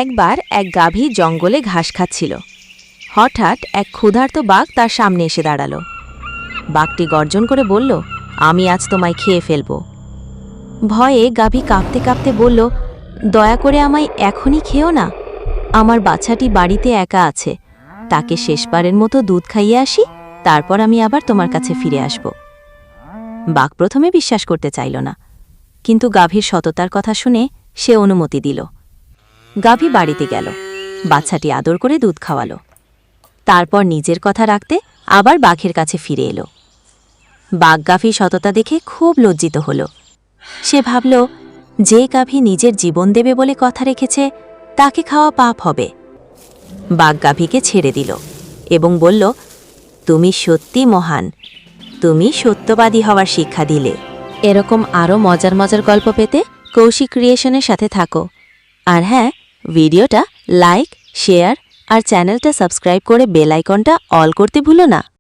একবার এক গাভী জঙ্গলে ঘাস খাচ্ছিল। হঠাৎ এক ক্ষুধার্ত বাঘ তার সামনে এসে দাঁড়াল। বাঘটি গর্জন করে বলল, আমি আজ তোমায় খেয়ে ফেলব। ভয়ে গাভী কাঁপতে কাঁপতে বলল, দয়া করে আমায় এখনই খেও না। আমার বাচ্চাটি বাড়িতে একা আছে, তাকে শেষবারের মতো দুধ খাইয়ে আসি, তারপর আমি আবার তোমার কাছে ফিরে আসব। বাঘ প্রথমে বিশ্বাস করতে চাইল না, কিন্তু গাভীর সততার কথা শুনে সে অনুমতি দিল। গাভী বাড়িতে গেল, বাচ্চাটি আদর করে দুধ খাওয়ালো। তারপর নিজের কথা রাখতে আবার বাঘের কাছে ফিরে এলো। বাঘ গাভীর সততা দেখে খুব লজ্জিত হল। সে ভাবল, যে গাভী নিজের জীবন দেবে বলে কথা রেখেছে, তাকে খাওয়া পাপ হবে। বাঘ গাভীকে ছেড়ে দিল এবং বলল, তুমি সত্যি মহান, তুমি সত্যবাদী হওয়ার শিক্ষা দিলে। এরকম আরও মজার মজার গল্প পেতে কৌশিক ক্রিয়েশনের সাথে থাকো। আর হ্যাঁ, ভিডিওটা লাইক, শেয়ার আর চ্যানেলটা সাবস্ক্রাইব করে বেল আইকনটা অল করতে ভুলো না।